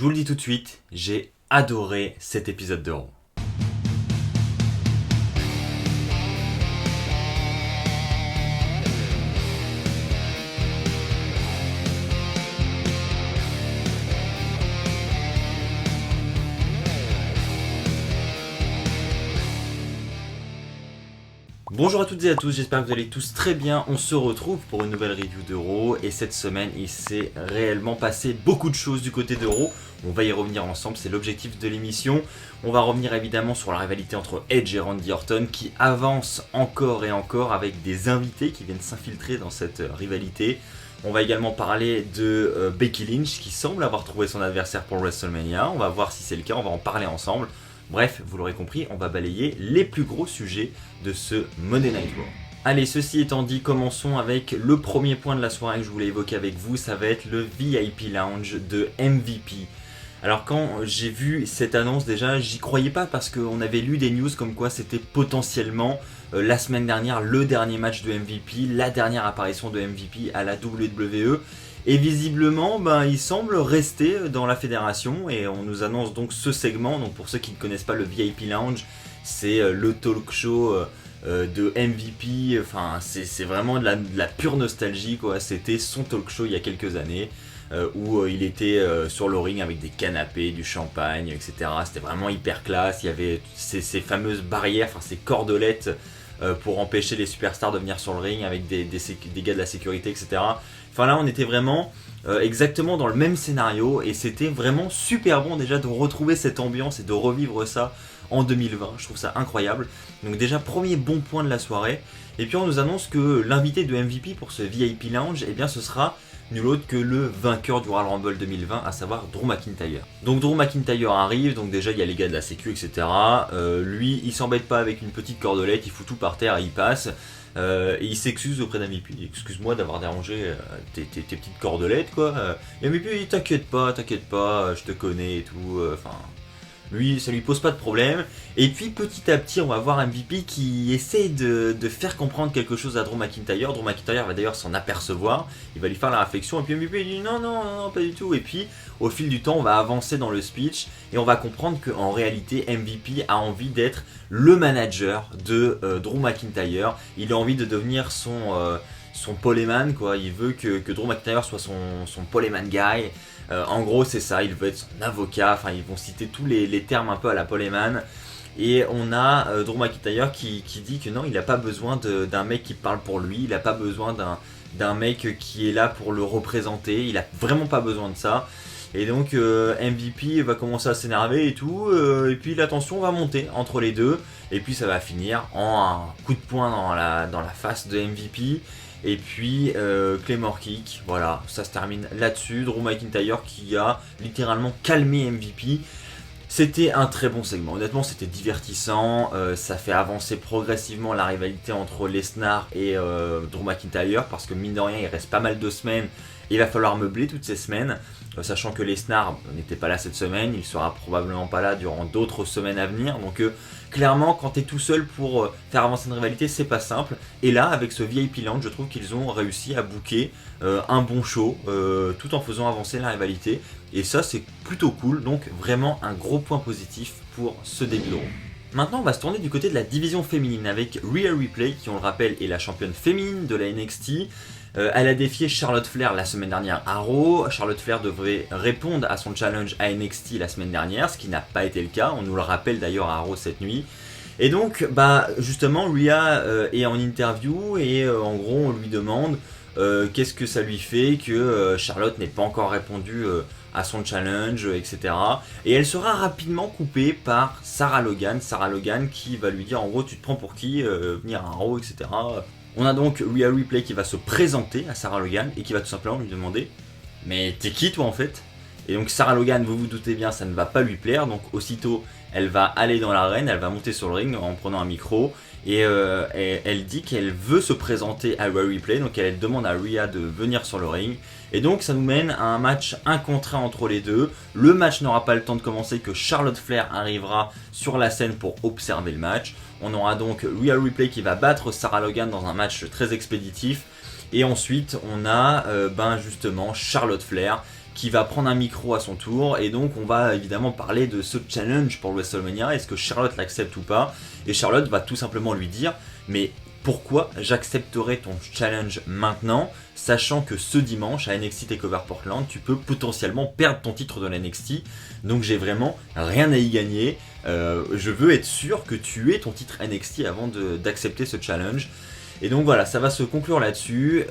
vous le dis tout de suite, j'ai adoré cet épisode de Raw. Bonjour à toutes et à tous, j'espère que vous allez tous très bien. On se retrouve pour une nouvelle review de Raw et cette semaine il s'est réellement passé beaucoup de choses du côté de Raw. On va y revenir ensemble, c'est l'objectif de l'émission. On va revenir évidemment sur la rivalité entre Edge et Randy Orton qui avance encore et encore avec des invités qui viennent s'infiltrer dans cette rivalité. On va également parler de Becky Lynch qui semble avoir trouvé son adversaire pour WrestleMania. On va voir si c'est le cas, on va en parler ensemble. Bref, vous l'aurez compris, on va balayer les plus gros sujets de ce Monday Night Raw. Allez, ceci étant dit, commençons avec le premier point de la soirée que je voulais évoquer avec vous, ça va être le VIP Lounge de MVP. Alors quand j'ai vu cette annonce déjà, j'y croyais pas parce qu'on avait lu des news comme quoi c'était potentiellement la semaine dernière le dernier match de MVP, la dernière apparition de MVP à la WWE. Et visiblement, il semble rester dans la fédération et on nous annonce donc ce segment. Donc pour ceux qui ne connaissent pas le VIP Lounge, c'est le talk show de MVP. Enfin, c'est vraiment de la pure nostalgie, quoi. C'était son talk show il y a quelques années où il était sur le ring avec des canapés, du champagne, etc. C'était vraiment hyper classe. Il y avait ces fameuses barrières, enfin ces cordelettes pour empêcher les superstars de venir sur le ring avec des gars de la sécurité, etc. Enfin là on était vraiment exactement dans le même scénario et c'était vraiment super bon déjà de retrouver cette ambiance et de revivre ça en 2020, je trouve ça incroyable. Donc déjà premier bon point de la soirée. Et puis on nous annonce que l'invité de MVP pour ce VIP Lounge, eh bien ce sera nul autre que le vainqueur du Royal Rumble 2020, à savoir Drew McIntyre. Donc Drew McIntyre arrive, donc déjà il y a les gars de la sécu, etc. Lui il s'embête pas avec une petite cordelette, il fout tout par terre et il passe. Et il s'excuse auprès d'MVP, excuse-moi d'avoir dérangé tes petites cordelettes quoi. Et MVP, t'inquiète pas, je te connais et tout, enfin... lui, ça lui pose pas de problème. Et puis petit à petit, on va voir MVP qui essaie de faire comprendre quelque chose à Drew McIntyre. Drew McIntyre va d'ailleurs s'en apercevoir, il va lui faire la réflexion, et puis MVP dit non, pas du tout. Et puis au fil du temps, on va avancer dans le speech et on va comprendre qu'en réalité, MVP a envie d'être le manager de Drew McIntyre. Il a envie de devenir son poleman, quoi. Il veut que Drew McIntyre soit son poleman guy. En gros c'est ça, il veut être son avocat, enfin ils vont citer tous les termes un peu à la poleman. Et on a Drew McIntyre qui dit que non, il n'a pas besoin d'un mec qui parle pour lui, il n'a pas besoin d'un mec qui est là pour le représenter, il a vraiment pas besoin de ça. Et donc MVP va commencer à s'énerver et tout, et puis la tension va monter entre les deux, et puis ça va finir en un coup de poing dans la face de MVP. Et puis Claymore Kick, voilà, ça se termine là-dessus. Drew McIntyre qui a littéralement calmé MVP. C'était un très bon segment, honnêtement c'était divertissant, ça fait avancer progressivement la rivalité entre Lesnar et Drew McIntyre, parce que mine de rien il reste pas mal de semaines, et il va falloir meubler toutes ces semaines, sachant que Lesnar n'était pas là cette semaine, il sera probablement pas là durant d'autres semaines à venir, donc clairement quand t'es tout seul pour faire avancer une rivalité c'est pas simple, et là avec ce VIP Lounge je trouve qu'ils ont réussi à booker un bon show tout en faisant avancer la rivalité. Et ça c'est plutôt cool, donc vraiment un gros point positif pour ce début de Raw. Maintenant on va se tourner du côté de la division féminine avec Rhea Ripley qui on le rappelle est la championne féminine de la NXT. Elle a défié Charlotte Flair la semaine dernière à Raw. Charlotte Flair devrait répondre à son challenge à NXT la semaine dernière, ce qui n'a pas été le cas, on nous le rappelle d'ailleurs à Raw cette nuit. Et donc justement Rhea est en interview et en gros on lui demande qu'est-ce que ça lui fait que Charlotte n'ait pas encore répondu à son challenge, etc. Et elle sera rapidement coupée par Sarah Logan qui va lui dire en gros tu te prends pour qui, venir à un Raw, etc. On a donc Rhea Ripley qui va se présenter à Sarah Logan et qui va tout simplement lui demander mais t'es qui toi en fait? Et donc Sarah Logan, vous vous doutez bien, ça ne va pas lui plaire, donc aussitôt elle va aller dans l'arène, elle va monter sur le ring en prenant un micro et elle dit qu'elle veut se présenter à Rhea Ripley, donc elle demande à Rhea de venir sur le ring. Et donc ça nous mène à un match 1 contre 1 entre les deux. Le match n'aura pas le temps de commencer que Charlotte Flair arrivera sur la scène pour observer le match. On aura donc Rhea Ripley qui va battre Sarah Logan dans un match très expéditif. Et ensuite on a justement Charlotte Flair qui va prendre un micro à son tour, et donc on va évidemment parler de ce challenge pour WrestleMania, est-ce que Charlotte l'accepte ou pas, et Charlotte va tout simplement lui dire, mais pourquoi j'accepterais ton challenge maintenant, sachant que ce dimanche à NXT TakeOver Portland, tu peux potentiellement perdre ton titre de la NXT, donc j'ai vraiment rien à y gagner, je veux être sûr que tu aies ton titre NXT avant d'accepter ce challenge. Et donc voilà, ça va se conclure là-dessus.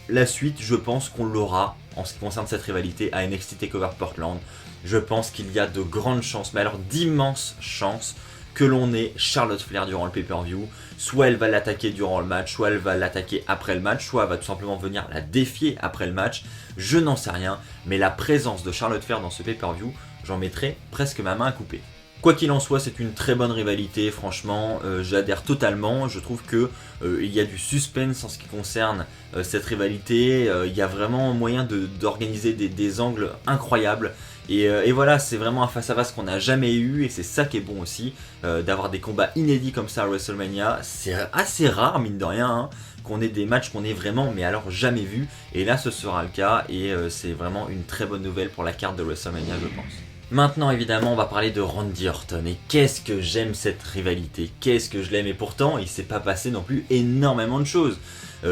La suite, je pense qu'on l'aura en ce qui concerne cette rivalité à NXT TakeOver Portland. Je pense qu'il y a de grandes chances, mais alors d'immenses chances, que l'on ait Charlotte Flair durant le pay-per-view. Soit elle va l'attaquer durant le match, soit elle va l'attaquer après le match, soit elle va tout simplement venir la défier après le match. Je n'en sais rien, mais la présence de Charlotte Flair dans ce pay-per-view, j'en mettrai presque ma main à couper. Quoi qu'il en soit, c'est une très bonne rivalité, franchement, j'adhère totalement, je trouve que il y a du suspense en ce qui concerne cette rivalité, il y a vraiment moyen d'organiser des angles incroyables, et voilà, c'est vraiment un face-à-face qu'on n'a jamais eu, et c'est ça qui est bon aussi, d'avoir des combats inédits comme ça à WrestleMania, c'est assez rare, mine de rien, hein, qu'on ait des matchs qu'on ait vraiment, mais alors jamais vus, et là ce sera le cas, et c'est vraiment une très bonne nouvelle pour la carte de WrestleMania, je pense. Maintenant évidemment on va parler de Randy Orton, et qu'est-ce que j'aime cette rivalité, qu'est-ce que je l'aime, et pourtant il s'est pas passé non plus énormément de choses.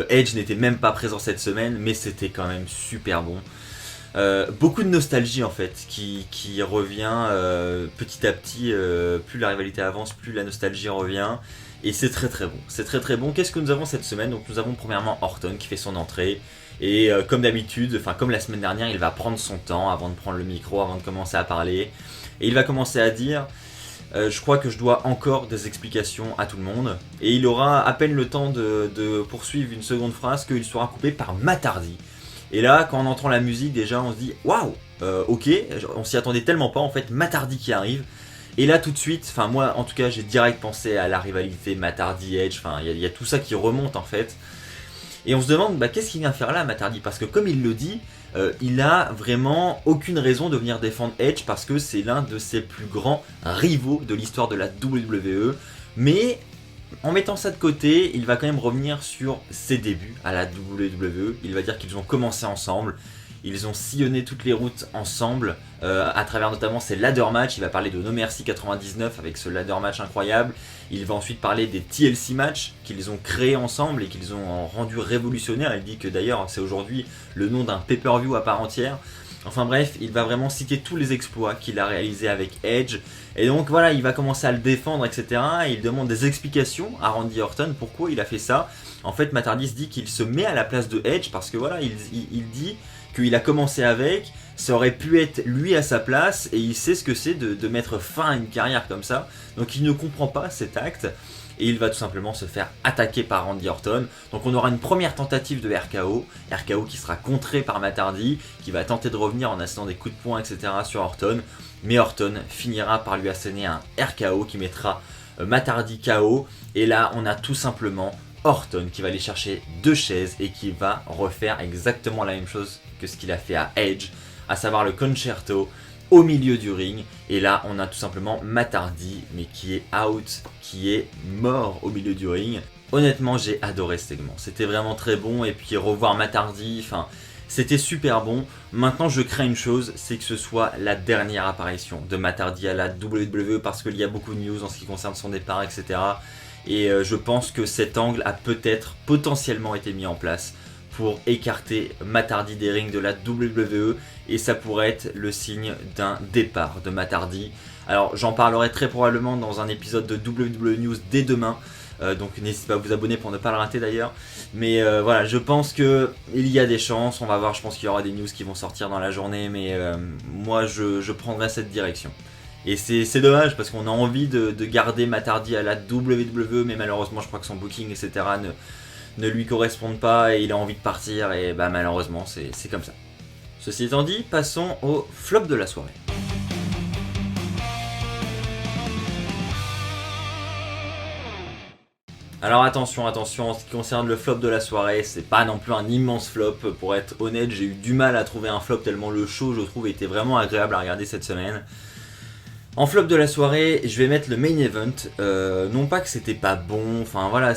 Edge n'était même pas présent cette semaine, mais c'était quand même super bon. Beaucoup de nostalgie en fait qui revient petit à petit, plus la rivalité avance, plus la nostalgie revient. Et c'est très très bon, c'est très très bon. Qu'est-ce que nous avons cette semaine? Donc nous avons premièrement Orton qui fait son entrée. Et comme d'habitude, enfin comme la semaine dernière, il va prendre son temps avant de prendre le micro, avant de commencer à parler. Et il va commencer à dire je crois que je dois encore des explications à tout le monde. Et il aura à peine le temps de poursuivre une seconde phrase qu'il sera coupé par Matt Hardy. Et là, quand on entend la musique, déjà on se dit waouh, ok, on s'y attendait tellement pas en fait, Matt Hardy qui arrive. Et là tout de suite, enfin moi en tout cas j'ai direct pensé à la rivalité Matt Hardy-Edge, enfin il y a tout ça qui remonte en fait. Et on se demande qu'est-ce qu'il vient faire là Matt Hardy, parce que comme il le dit, il a vraiment aucune raison de venir défendre Edge parce que c'est l'un de ses plus grands rivaux de l'histoire de la WWE. Mais en mettant ça de côté, il va quand même revenir sur ses débuts à la WWE. Il va dire qu'ils ont commencé ensemble. Ils ont sillonné toutes les routes ensemble, à travers notamment ces ladder matchs. Il va parler de No Mercy 99 avec ce ladder match incroyable. Il va ensuite parler des TLC matchs qu'ils ont créés ensemble et qu'ils ont rendu révolutionnaires. Il dit que d'ailleurs c'est aujourd'hui le nom d'un pay-per-view à part entière. Enfin bref, il va vraiment citer tous les exploits qu'il a réalisés avec Edge. Et donc voilà, il va commencer à le défendre, etc. Et il demande des explications à Randy Orton pourquoi il a fait ça. En fait, Matt Hardy se dit qu'il se met à la place de Edge parce que voilà, il dit qu'il a commencé avec, ça aurait pu être lui à sa place, et il sait ce que c'est de mettre fin à une carrière comme ça. Donc il ne comprend pas cet acte, et il va tout simplement se faire attaquer par Randy Orton. Donc on aura une première tentative de RKO qui sera contrée par Matt Hardy, qui va tenter de revenir en assénant des coups de poing, etc. sur Orton. Mais Orton finira par lui asséner un RKO qui mettra Matt Hardy KO, et là on a tout simplement Orton qui va aller chercher 2 chaises et qui va refaire exactement la même chose que ce qu'il a fait à Edge, à savoir le concerto au milieu du ring. Et là on a tout simplement Matt Hardy, mais qui est out, qui est mort au milieu du ring. Honnêtement j'ai adoré ce segment, c'était vraiment très bon, et puis revoir Matt Hardy, enfin c'était super bon. Maintenant je crains une chose, c'est que ce soit la dernière apparition de Matt Hardy à la WWE, parce qu'il y a beaucoup de news en ce qui concerne son départ, etc. Et je pense que cet angle a peut-être potentiellement été mis en place pour écarter Matt Hardy des rings de la WWE, et ça pourrait être le signe d'un départ de Matt Hardy. Alors j'en parlerai très probablement dans un épisode de WWE News dès demain, donc n'hésitez pas à vous abonner pour ne pas le rater d'ailleurs. Mais voilà, je pense qu'il y a des chances, on va voir, je pense qu'il y aura des news qui vont sortir dans la journée, mais moi je prendrai cette direction. Et c'est dommage parce qu'on a envie de garder Matt Hardy à la WWE, mais malheureusement je crois que son booking, etc. ne lui correspondent pas, et il a envie de partir, et malheureusement c'est comme ça. Ceci étant dit, passons au flop de la soirée. Alors attention, en ce qui concerne le flop de la soirée, c'est pas non plus un immense flop, pour être honnête, j'ai eu du mal à trouver un flop tellement le show, je trouve, était vraiment agréable à regarder cette semaine. En flop de la soirée, je vais mettre le main event, non pas que c'était pas bon, enfin voilà,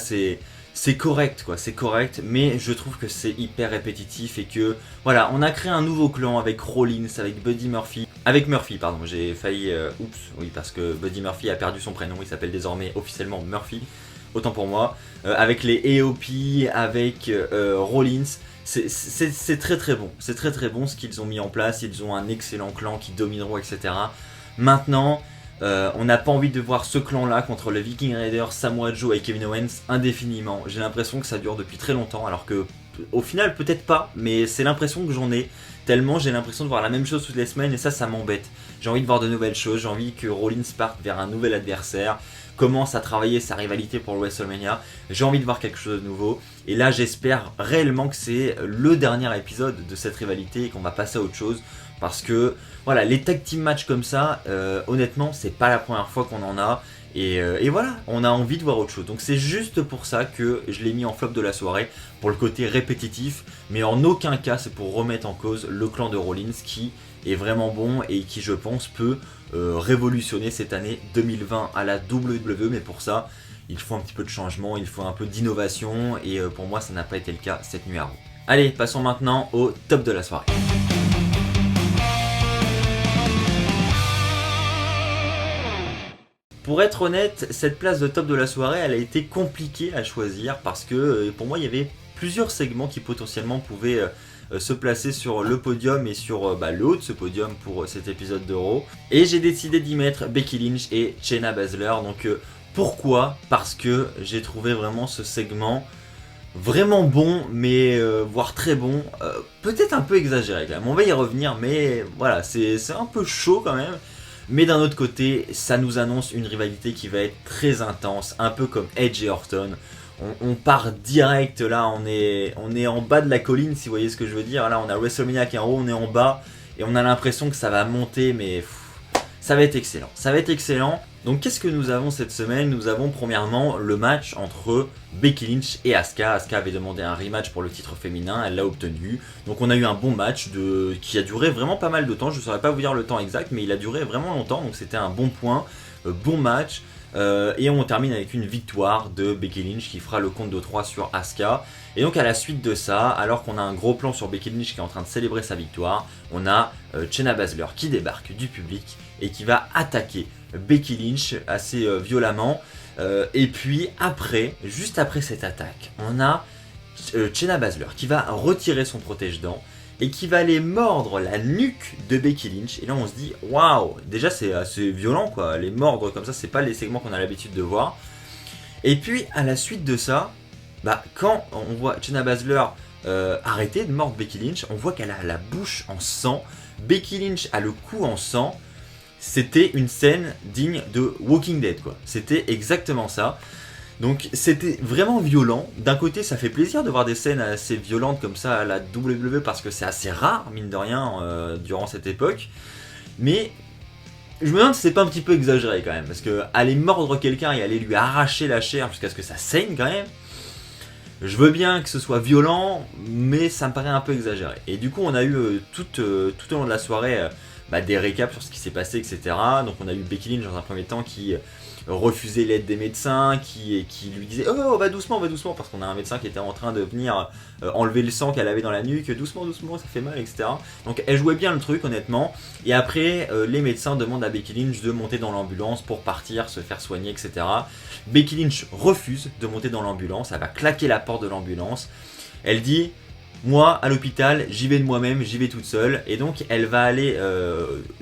c'est correct quoi, c'est correct, mais je trouve que c'est hyper répétitif et que voilà, on a créé un nouveau clan avec Rollins, avec Buddy Murphy, avec Murphy pardon, j'ai failli, oui parce que Buddy Murphy a perdu son prénom, il s'appelle désormais officiellement Murphy, autant pour moi, avec les AOP, avec Rollins, c'est très très bon, c'est très très bon ce qu'ils ont mis en place, ils ont un excellent clan qui domineront etc. Maintenant, on n'a pas envie de voir ce clan-là contre le Viking Raiders, Samoa Joe et Kevin Owens indéfiniment. J'ai l'impression que ça dure depuis très longtemps, alors que au final peut-être pas, mais c'est l'impression que j'en ai. Tellement j'ai l'impression de voir la même chose toutes les semaines et ça m'embête. J'ai envie de voir de nouvelles choses, j'ai envie que Rollins parte vers un nouvel adversaire, commence à travailler sa rivalité pour le WrestleMania. J'ai envie de voir quelque chose de nouveau. Et là j'espère réellement que c'est le dernier épisode de cette rivalité et qu'on va passer à autre chose. Parce que voilà, les tag team matchs comme ça, honnêtement, c'est pas la première fois qu'on en a. Et voilà, on a envie de voir autre chose. Donc c'est juste pour ça que je l'ai mis en flop de la soirée, pour le côté répétitif. Mais en aucun cas c'est pour remettre en cause le clan de Rollins qui est vraiment bon et qui je pense peut révolutionner cette année 2020 à la WWE. Mais pour ça, il faut un petit peu de changement, il faut un peu d'innovation. Et pour moi ça n'a pas été le cas cette nuit à Raw. Allez, passons maintenant au top de la soirée. Pour être honnête, cette place de top de la soirée, elle a été compliquée à choisir parce que pour moi, il y avait plusieurs segments qui potentiellement pouvaient se placer sur le podium et sur le haut de ce podium pour cet épisode de Raw. Et j'ai décidé d'y mettre Becky Lynch et Shayna Baszler. Donc pourquoi ? Parce que j'ai trouvé vraiment ce segment vraiment bon, mais voire très bon. Peut-être un peu exagéré quand même. On va y revenir, mais voilà, c'est un peu chaud quand même. Mais d'un autre côté, ça nous annonce une rivalité qui va être très intense, un peu comme Edge et Orton. On part direct, là on est en bas de la colline si vous voyez ce que je veux dire. Là on a WrestleMania qui est en haut, on est en bas et on a l'impression que ça va monter mais ça va être excellent. Ça va être excellent. Donc qu'est-ce que nous avons cette semaine ? Nous avons premièrement le match entre Becky Lynch et Asuka. Asuka avait demandé un rematch pour le titre féminin, elle l'a obtenu. Donc on a eu un bon match qui a duré vraiment pas mal de temps. Je ne saurais pas vous dire le temps exact, mais il a duré vraiment longtemps. Donc c'était un bon point, bon match. Et on termine avec une victoire de Becky Lynch qui fera le compte de 3 sur Asuka. Et donc à la suite de ça, alors qu'on a un gros plan sur Becky Lynch qui est en train de célébrer sa victoire, on a Shayna Baszler qui débarque du public et qui va attaquer Becky Lynch assez violemment. Et puis après, juste après cette attaque, on a Shayna Baszler qui va retirer son protège-dents et qui va aller mordre la nuque de Becky Lynch. Et là on se dit waouh, déjà c'est assez violent quoi, les mordre comme ça c'est pas les segments qu'on a l'habitude de voir. Et puis à la suite de ça, quand on voit Shayna Baszler arrêter de mordre Becky Lynch, on voit qu'elle a la bouche en sang, Becky Lynch a le cou en sang. C'était une scène digne de Walking Dead quoi, c'était exactement ça. Donc c'était vraiment violent. D'un côté ça fait plaisir de voir des scènes assez violentes comme ça à la WWE parce que c'est assez rare mine de rien durant cette époque. Mais je me demande si c'est pas un petit peu exagéré quand même. Parce que aller mordre quelqu'un et aller lui arracher la chair jusqu'à ce que ça saigne quand même. Je veux bien que ce soit violent, mais ça me paraît un peu exagéré. Et du coup on a eu tout au long de la soirée des récaps sur ce qui s'est passé etc. Donc on a eu Becky Lynch dans un premier temps qui refusait l'aide des médecins, qui lui disait oh va doucement parce qu'on a un médecin qui était en train de venir enlever le sang qu'elle avait dans la nuque, doucement ça fait mal etc. Donc elle jouait bien le truc honnêtement. Et après les médecins demandent à Becky Lynch de monter dans l'ambulance pour partir se faire soigner etc. Becky Lynch refuse de monter dans l'ambulance, elle va claquer la porte de l'ambulance, elle dit moi à l'hôpital j'y vais de moi-même, j'y vais toute seule. Et donc elle va aller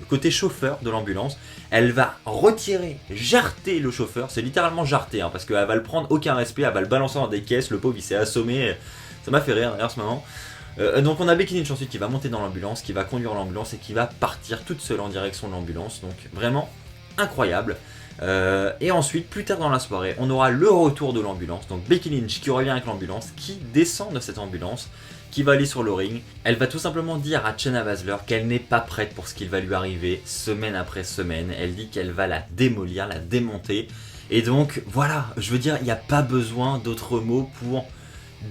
côté chauffeur de l'ambulance, elle va jarter le chauffeur, c'est littéralement jarter parce qu'elle va le prendre aucun respect, elle va le balancer dans des caisses, le pauvre il s'est assommé, ça m'a fait rire d'ailleurs ce moment. Donc on a Becky Lynch ensuite qui va monter dans l'ambulance, qui va conduire l'ambulance et qui va partir toute seule en direction de l'ambulance, donc vraiment incroyable. Et ensuite plus tard dans la soirée on aura le retour de l'ambulance, donc Becky Lynch qui revient avec l'ambulance, qui descend de cette ambulance, qui va aller sur le ring. Elle va tout simplement dire à Shayna Baszler qu'elle n'est pas prête pour ce qui va lui arriver semaine après semaine. Elle dit qu'elle va la démolir, la démonter. Et donc voilà, je veux dire, il n'y a pas besoin d'autres mots pour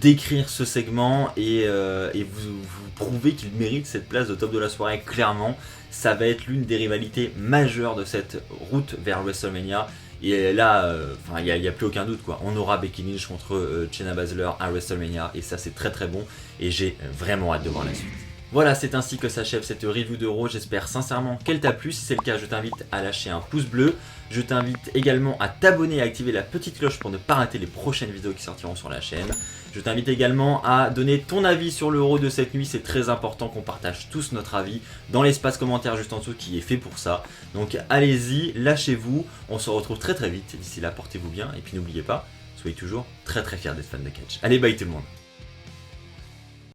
décrire ce segment et vous prouver qu'il mérite cette place de top de la soirée. Clairement, ça va être l'une des rivalités majeures de cette route vers WrestleMania. Et là, il n'y a plus aucun doute quoi. On aura Becky Lynch contre Shayna Baszler à WrestleMania et ça c'est très très bon et j'ai vraiment hâte de voir la suite. Voilà, c'est ainsi que s'achève cette review de Raw, j'espère sincèrement qu'elle t'a plu, si c'est le cas je t'invite à lâcher un pouce bleu, je t'invite également à t'abonner et à activer la petite cloche pour ne pas rater les prochaines vidéos qui sortiront sur la chaîne, je t'invite également à donner ton avis sur le Raw de cette nuit, c'est très important qu'on partage tous notre avis dans l'espace commentaire juste en dessous qui est fait pour ça, donc allez-y, lâchez-vous, on se retrouve très très vite, d'ici là portez-vous bien et puis n'oubliez pas, soyez toujours très très fiers d'être fan de catch. Allez bye tout le monde.